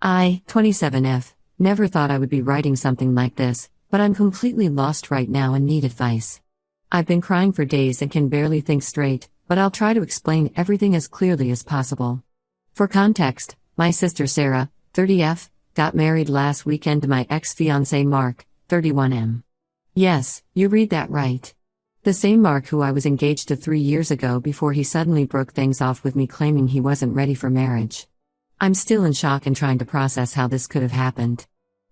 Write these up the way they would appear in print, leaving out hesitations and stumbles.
I, 27F, never thought I would be writing something like this, but I'm completely lost right now and need advice. I've been crying for days and can barely think straight, but I'll try to explain everything as clearly as possible. For context, my sister Sarah, 30F, got married last weekend to my ex-fiancé Mark, 31M. Yes, you read that right. The same Mark who I was engaged to 3 years ago before he suddenly broke things off with me claiming he wasn't ready for marriage. I'm still in shock and trying to process how this could have happened.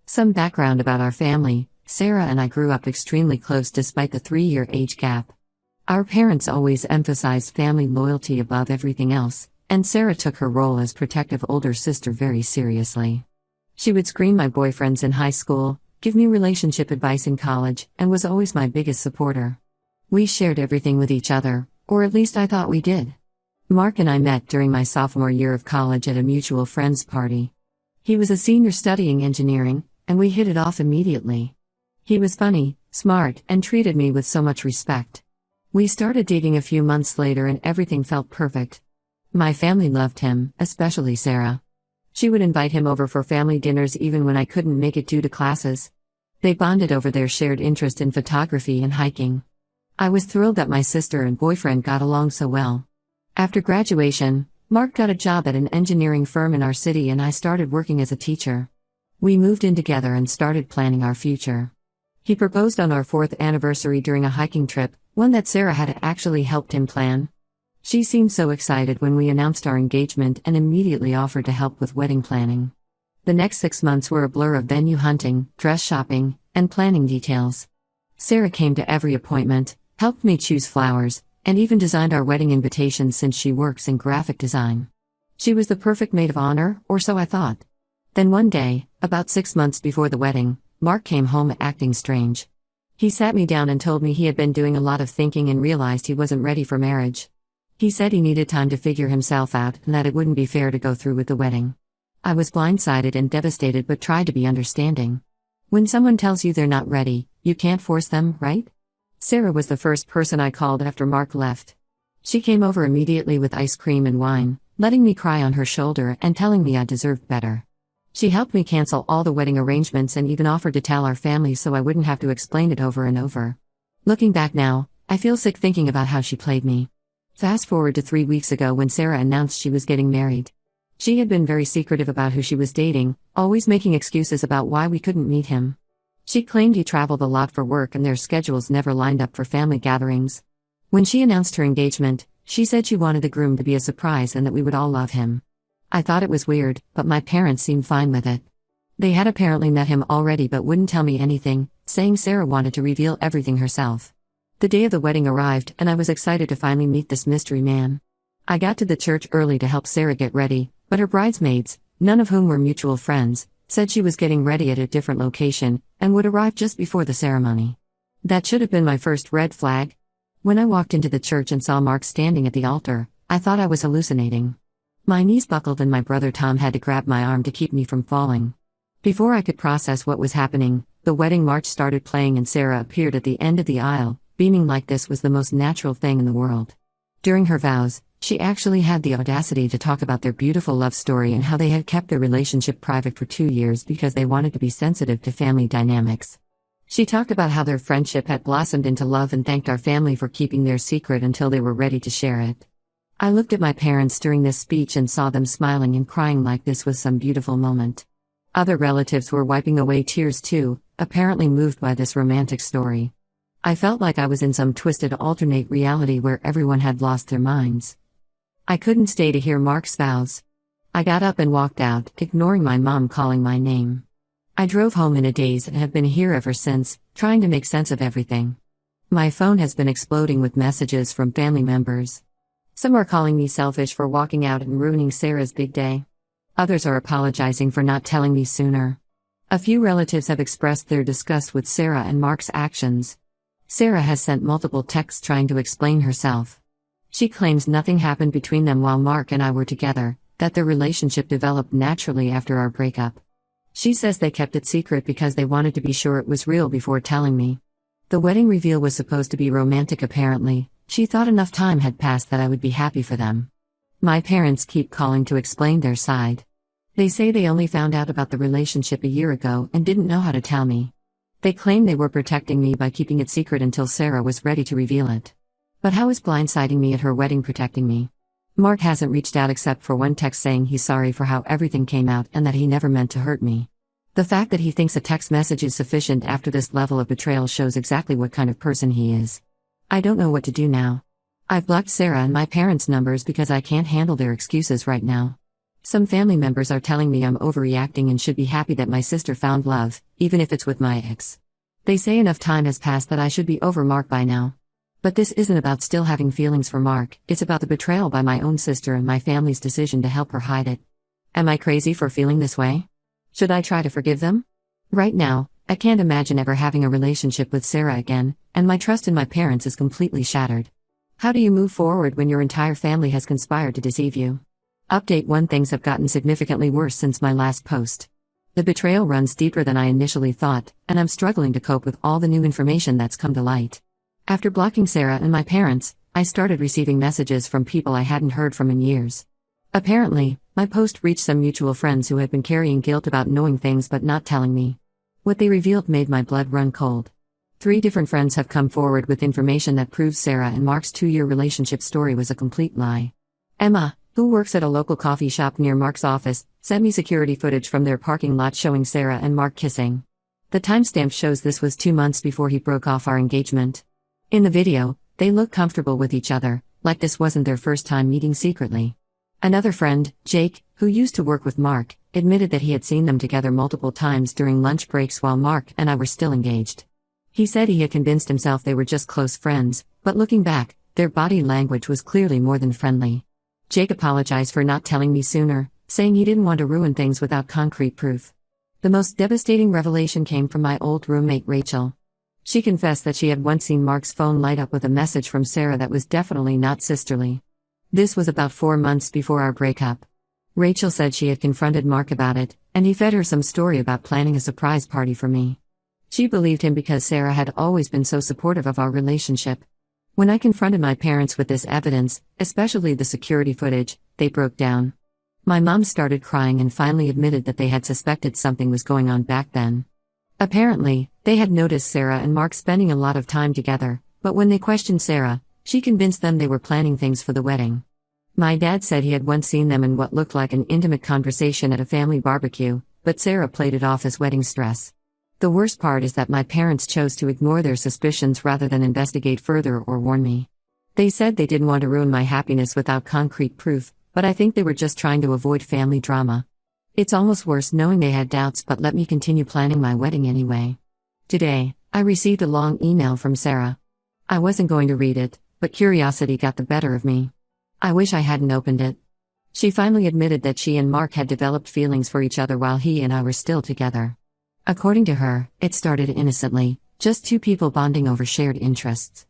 Some background about our family: Sarah and I grew up extremely close despite the 3-year age gap. Our parents always emphasized family loyalty above everything else, and Sarah took her role as protective older sister very seriously. She would screen my boyfriends in high school, give me relationship advice in college, and was always my biggest supporter. We shared everything with each other, or at least I thought we did. Mark and I met during my sophomore year of college at a mutual friends party. He was a senior studying engineering, and we hit it off immediately. He was funny, smart, and treated me with so much respect. We started dating a few months later and everything felt perfect. My family loved him, especially Sarah. She would invite him over for family dinners even when I couldn't make it due to classes. They bonded over their shared interest in photography and hiking. I was thrilled that my sister and boyfriend got along so well. After graduation, Mark got a job at an engineering firm in our city and I started working as a teacher. We moved in together and started planning our future. He proposed on our 4th anniversary during a hiking trip, one that Sarah had actually helped him plan. She seemed so excited when we announced our engagement and immediately offered to help with wedding planning. The next 6 months were a blur of venue hunting, dress shopping, and planning details. Sarah came to every appointment, helped me choose flowers, and even designed our wedding invitations since she works in graphic design. She was the perfect maid of honor, or so I thought. Then one day, about 6 months before the wedding, Mark came home acting strange. He sat me down and told me he had been doing a lot of thinking and realized he wasn't ready for marriage. He said he needed time to figure himself out and that it wouldn't be fair to go through with the wedding. I was blindsided and devastated but tried to be understanding. When someone tells you they're not ready, you can't force them, right? Sarah was the first person I called after Mark left. She came over immediately with ice cream and wine, letting me cry on her shoulder and telling me I deserved better. She helped me cancel all the wedding arrangements and even offered to tell our family so I wouldn't have to explain it over and over. Looking back now, I feel sick thinking about how she played me. Fast forward to 3 weeks ago when Sarah announced she was getting married. She had been very secretive about who she was dating, always making excuses about why we couldn't meet him. She claimed he traveled a lot for work and their schedules never lined up for family gatherings. When she announced her engagement, she said she wanted the groom to be a surprise and that we would all love him. I thought it was weird, but my parents seemed fine with it. They had apparently met him already but wouldn't tell me anything, saying Sarah wanted to reveal everything herself. The day of the wedding arrived and I was excited to finally meet this mystery man. I got to the church early to help Sarah get ready, but her bridesmaids, none of whom were mutual friends, said she was getting ready at a different location and would arrive just before the ceremony. That should have been my first red flag. When I walked into the church and saw Mark standing at the altar, I thought I was hallucinating. My knees buckled and my brother Tom had to grab my arm to keep me from falling. Before I could process what was happening, the wedding march started playing and Sarah appeared at the end of the aisle, beaming like this was the most natural thing in the world. During her vows, she actually had the audacity to talk about their beautiful love story and how they had kept their relationship private for 2 years because they wanted to be sensitive to family dynamics. She talked about how their friendship had blossomed into love and thanked our family for keeping their secret until they were ready to share it. I looked at my parents during this speech and saw them smiling and crying like this was some beautiful moment. Other relatives were wiping away tears too, apparently moved by this romantic story. I felt like I was in some twisted alternate reality where everyone had lost their minds. I couldn't stay to hear Mark's vows. I got up and walked out, ignoring my mom calling my name. I drove home in a daze and have been here ever since, trying to make sense of everything. My phone has been exploding with messages from family members. Some are calling me selfish for walking out and ruining Sarah's big day. Others are apologizing for not telling me sooner. A few relatives have expressed their disgust with Sarah and Mark's actions. Sarah has sent multiple texts trying to explain herself. She claims nothing happened between them while Mark and I were together, that their relationship developed naturally after our breakup. She says they kept it secret because they wanted to be sure it was real before telling me. The wedding reveal was supposed to be romantic apparently. She thought enough time had passed that I would be happy for them. My parents keep calling to explain their side. They say they only found out about the relationship a year ago and didn't know how to tell me. They claim they were protecting me by keeping it secret until Sarah was ready to reveal it. But how is blindsiding me at her wedding protecting me? Mark hasn't reached out except for one text saying he's sorry for how everything came out and that he never meant to hurt me. The fact that he thinks a text message is sufficient after this level of betrayal shows exactly what kind of person he is. I don't know what to do now. I've blocked Sarah and my parents' numbers because I can't handle their excuses right now. Some family members are telling me I'm overreacting and should be happy that my sister found love, even if it's with my ex. They say enough time has passed that I should be over Mark by now. But this isn't about still having feelings for Mark, it's about the betrayal by my own sister and my family's decision to help her hide it. Am I crazy for feeling this way? Should I try to forgive them? Right now, I can't imagine ever having a relationship with Sarah again, and my trust in my parents is completely shattered. How do you move forward when your entire family has conspired to deceive you? Update 1: Things have gotten significantly worse since my last post. The betrayal runs deeper than I initially thought, and I'm struggling to cope with all the new information that's come to light. After blocking Sarah and my parents, I started receiving messages from people I hadn't heard from in years. Apparently, my post reached some mutual friends who had been carrying guilt about knowing things but not telling me. What they revealed made my blood run cold. 3 different friends have come forward with information that proves Sarah and Mark's 2-year relationship story was a complete lie. Emma, who works at a local coffee shop near Mark's office, sent me security footage from their parking lot showing Sarah and Mark kissing. The timestamp shows this was 2 months before he broke off our engagement. In the video, they look comfortable with each other, like this wasn't their first time meeting secretly. Another friend, Jake, who used to work with Mark, admitted that he had seen them together multiple times during lunch breaks while Mark and I were still engaged. He said he had convinced himself they were just close friends, but looking back, their body language was clearly more than friendly. Jake apologized for not telling me sooner, saying he didn't want to ruin things without concrete proof. The most devastating revelation came from my old roommate Rachel. She confessed that she had once seen Mark's phone light up with a message from Sarah that was definitely not sisterly. This was about 4 months before our breakup. Rachel said she had confronted Mark about it, and he fed her some story about planning a surprise party for me. She believed him because Sarah had always been so supportive of our relationship. When I confronted my parents with this evidence, especially the security footage, they broke down. My mom started crying and finally admitted that they had suspected something was going on back then. Apparently, they had noticed Sarah and Mark spending a lot of time together, but when they questioned Sarah, she convinced them they were planning things for the wedding. My dad said he had once seen them in what looked like an intimate conversation at a family barbecue, but Sarah played it off as wedding stress. The worst part is that my parents chose to ignore their suspicions rather than investigate further or warn me. They said they didn't want to ruin my happiness without concrete proof, but I think they were just trying to avoid family drama. It's almost worse knowing they had doubts but let me continue planning my wedding anyway. Today, I received a long email from Sarah. I wasn't going to read it, but curiosity got the better of me. I wish I hadn't opened it. She finally admitted that she and Mark had developed feelings for each other while he and I were still together. According to her, it started innocently, just 2 people bonding over shared interests.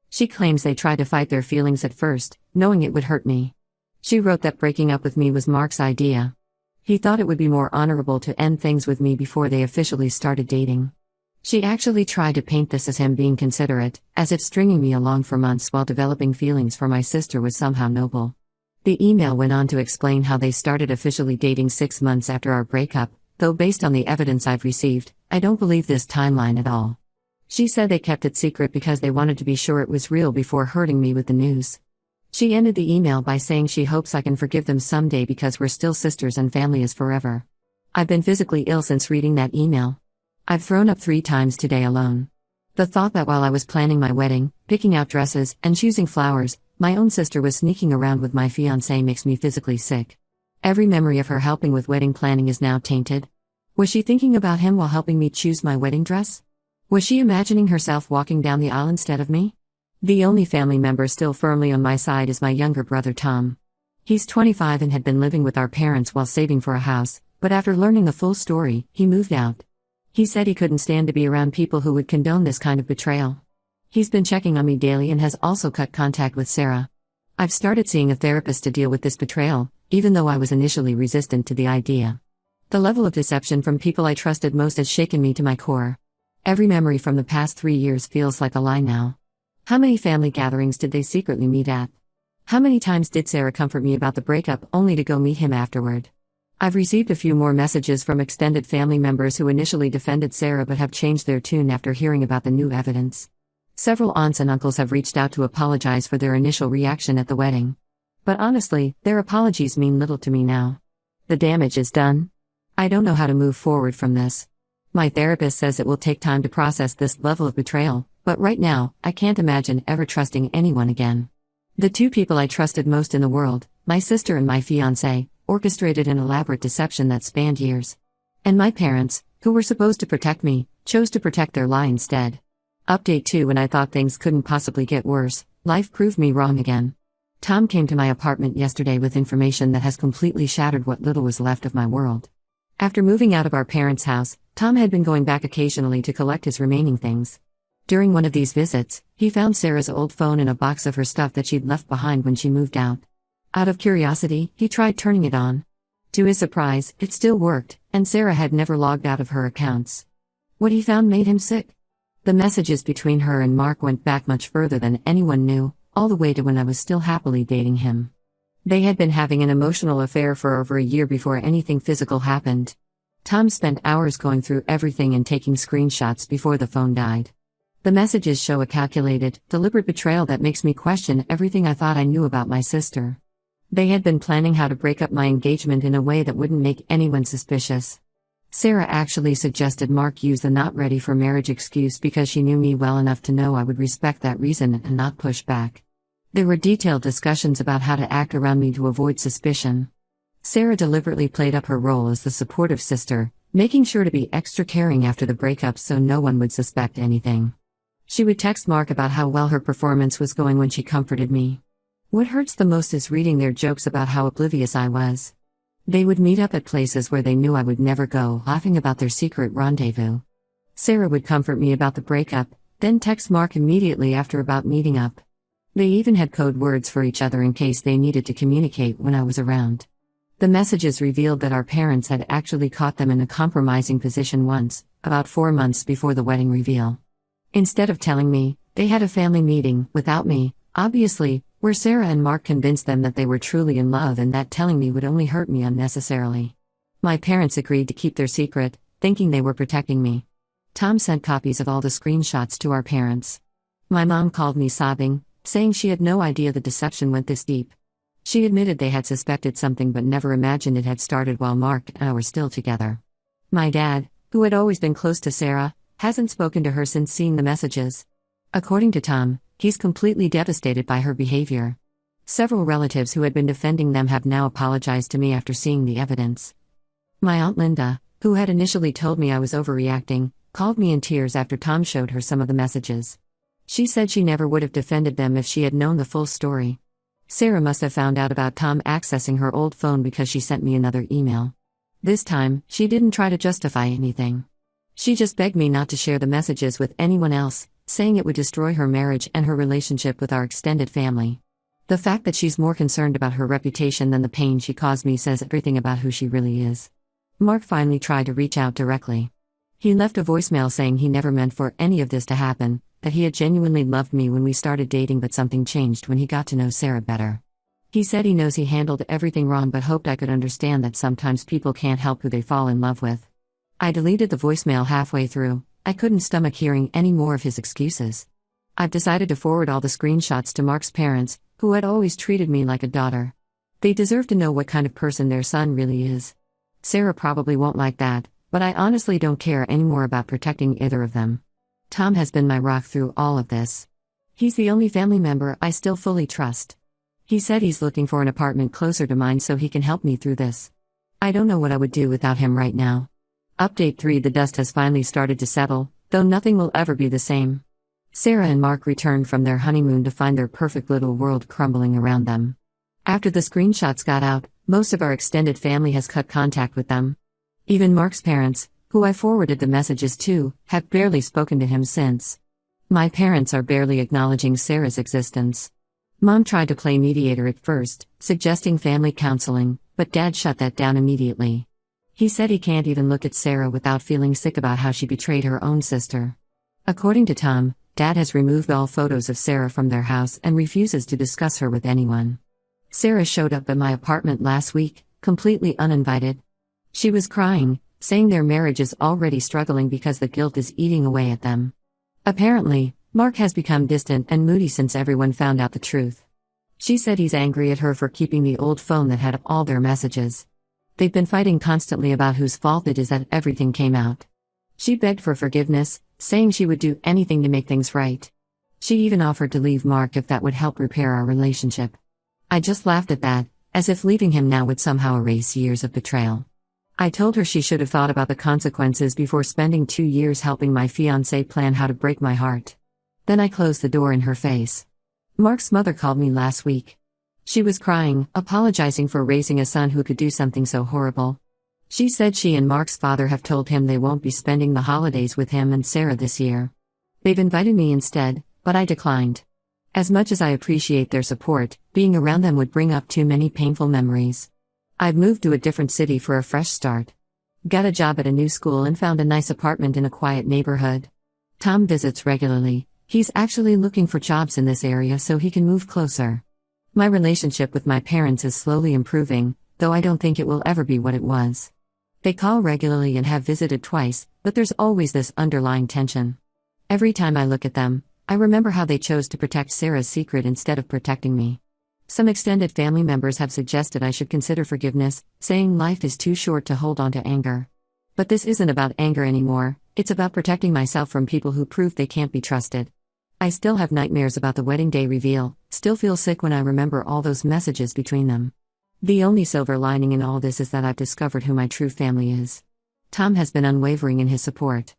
She claims they tried to fight their feelings at first, knowing it would hurt me. She wrote that breaking up with me was Mark's idea. He thought it would be more honorable to end things with me before they officially started dating. She actually tried to paint this as him being considerate, as if stringing me along for months while developing feelings for my sister was somehow noble. The email went on to explain how they started officially dating 6 months after our breakup, though based on the evidence I've received, I don't believe this timeline at all. She said they kept it secret because they wanted to be sure it was real before hurting me with the news. She ended the email by saying she hopes I can forgive them someday because we're still sisters and family is forever. I've been physically ill since reading that email. I've thrown up 3 times today alone. The thought that while I was planning my wedding, picking out dresses, and choosing flowers, my own sister was sneaking around with my fiancé makes me physically sick. Every memory of her helping with wedding planning is now tainted. Was she thinking about him while helping me choose my wedding dress? Was she imagining herself walking down the aisle instead of me? The only family member still firmly on my side is my younger brother Tom. He's 25 and had been living with our parents while saving for a house, but after learning the full story, he moved out. He said he couldn't stand to be around people who would condone this kind of betrayal. He's been checking on me daily and has also cut contact with Sarah. I've started seeing a therapist to deal with this betrayal, even though I was initially resistant to the idea. The level of deception from people I trusted most has shaken me to my core. Every memory from the past 3 years feels like a lie now. How many family gatherings did they secretly meet at? How many times did Sarah comfort me about the breakup only to go meet him afterward? I've received a few more messages from extended family members who initially defended Sarah but have changed their tune after hearing about the new evidence. Several aunts and uncles have reached out to apologize for their initial reaction at the wedding. But honestly, their apologies mean little to me now. The damage is done. I don't know how to move forward from this. My therapist says it will take time to process this level of betrayal, but right now, I can't imagine ever trusting anyone again. The two people I trusted most in the world, my sister and my fiancé, orchestrated an elaborate deception that spanned years. And my parents, who were supposed to protect me, chose to protect their lie instead. Update 2: When I thought things couldn't possibly get worse, life proved me wrong again. Tom came to my apartment yesterday with information that has completely shattered what little was left of my world. After moving out of our parents' house, Tom had been going back occasionally to collect his remaining things. During one of these visits, he found Sarah's old phone in a box of her stuff that she'd left behind when she moved out. Out of curiosity, he tried turning it on. To his surprise, it still worked, and Sarah had never logged out of her accounts. What he found made him sick. The messages between her and Mark went back much further than anyone knew, all the way to when I was still happily dating him. They had been having an emotional affair for over a year before anything physical happened. Tom spent hours going through everything and taking screenshots before the phone died. The messages show a calculated, deliberate betrayal that makes me question everything I thought I knew about my sister. They had been planning how to break up my engagement in a way that wouldn't make anyone suspicious. Sarah actually suggested Mark use the not ready for marriage excuse because she knew me well enough to know I would respect that reason and not push back. There were detailed discussions about how to act around me to avoid suspicion. Sarah deliberately played up her role as the supportive sister, making sure to be extra caring after the breakup so no one would suspect anything. She would text Mark about how well her performance was going when she comforted me. What hurts the most is reading their jokes about how oblivious I was. They would meet up at places where they knew I would never go, laughing about their secret rendezvous. Sarah would comfort me about the breakup, then text Mark immediately after about meeting up. They even had code words for each other in case they needed to communicate when I was around. The messages revealed that our parents had actually caught them in a compromising position once, about 4 months before the wedding reveal. Instead of telling me, they had a family meeting, without me, obviously, where Sarah and Mark convinced them that they were truly in love and that telling me would only hurt me unnecessarily. My parents agreed to keep their secret, thinking they were protecting me. Tom sent copies of all the screenshots to our parents. My mom called me sobbing, saying she had no idea the deception went this deep. She admitted they had suspected something but never imagined it had started while Mark and I were still together. My dad, who had always been close to Sarah, hasn't spoken to her since seeing the messages. According to Tom, he's completely devastated by her behavior. Several relatives who had been defending them have now apologized to me after seeing the evidence. My Aunt Linda, who had initially told me I was overreacting, called me in tears after Tom showed her some of the messages. She said she never would have defended them if she had known the full story. Sarah must have found out about Tom accessing her old phone because she sent me another email. This time, she didn't try to justify anything. She just begged me not to share the messages with anyone else, saying it would destroy her marriage and her relationship with our extended family. The fact that she's more concerned about her reputation than the pain she caused me says everything about who she really is. Mark finally tried to reach out directly. He left a voicemail saying he never meant for any of this to happen, that he had genuinely loved me when we started dating but something changed when he got to know Sarah better. He said he knows he handled everything wrong but hoped I could understand that sometimes people can't help who they fall in love with. I deleted the voicemail halfway through. I couldn't stomach hearing any more of his excuses. I've decided to forward all the screenshots to Mark's parents, who had always treated me like a daughter. They deserve to know what kind of person their son really is. Sarah probably won't like that, but I honestly don't care anymore about protecting either of them. Tom has been my rock through all of this. He's the only family member I still fully trust. He said he's looking for an apartment closer to mine so he can help me through this. I don't know what I would do without him right now. Update 3: The dust has finally started to settle, though nothing will ever be the same. Sarah and Mark returned from their honeymoon to find their perfect little world crumbling around them. After the screenshots got out, most of our extended family has cut contact with them. Even Mark's parents, who I forwarded the messages to, have barely spoken to him since. My parents are barely acknowledging Sarah's existence. Mom tried to play mediator at first, suggesting family counseling, but Dad shut that down immediately. He said he can't even look at Sarah without feeling sick about how she betrayed her own sister. According to Tom, Dad has removed all photos of Sarah from their house and refuses to discuss her with anyone. Sarah showed up at my apartment last week, completely uninvited, She was crying, saying their marriage is already struggling because the guilt is eating away at them. Apparently, Mark has become distant and moody since everyone found out the truth. She said he's angry at her for keeping the old phone that had all their messages. They've been fighting constantly about whose fault it is that everything came out. She begged for forgiveness, saying she would do anything to make things right. She even offered to leave Mark if that would help repair our relationship. I just laughed at that, as if leaving him now would somehow erase years of betrayal. I told her she should have thought about the consequences before spending 2 years helping my fiancé plan how to break my heart. Then I closed the door in her face. Mark's mother called me last week. She was crying, apologizing for raising a son who could do something so horrible. She said she and Mark's father have told him they won't be spending the holidays with him and Sarah this year. They've invited me instead, but I declined. As much as I appreciate their support, being around them would bring up too many painful memories. I've moved to a different city for a fresh start. Got a job at a new school and found a nice apartment in a quiet neighborhood. Tom visits regularly. He's actually looking for jobs in this area so he can move closer. My relationship with my parents is slowly improving, though I don't think it will ever be what it was. They call regularly and have visited twice, but there's always this underlying tension. Every time I look at them, I remember how they chose to protect Sarah's secret instead of protecting me. Some extended family members have suggested I should consider forgiveness, saying life is too short to hold on to anger. But this isn't about anger anymore, it's about protecting myself from people who prove they can't be trusted. I still have nightmares about the wedding day reveal, still feel sick when I remember all those messages between them. The only silver lining in all this is that I've discovered who my true family is. Tom has been unwavering in his support.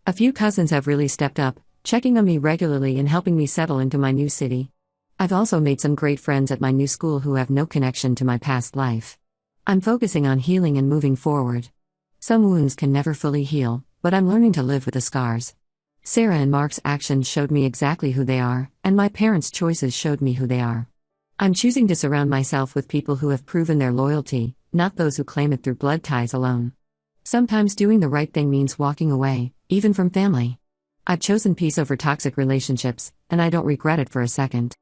A few cousins have really stepped up, checking on me regularly and helping me settle into my new city. I've also made some great friends at my new school who have no connection to my past life. I'm focusing on healing and moving forward. Some wounds can never fully heal, but I'm learning to live with the scars. Sarah and Mark's actions showed me exactly who they are, and my parents' choices showed me who they are. I'm choosing to surround myself with people who have proven their loyalty, not those who claim it through blood ties alone. Sometimes doing the right thing means walking away, even from family. I've chosen peace over toxic relationships, and I don't regret it for a second.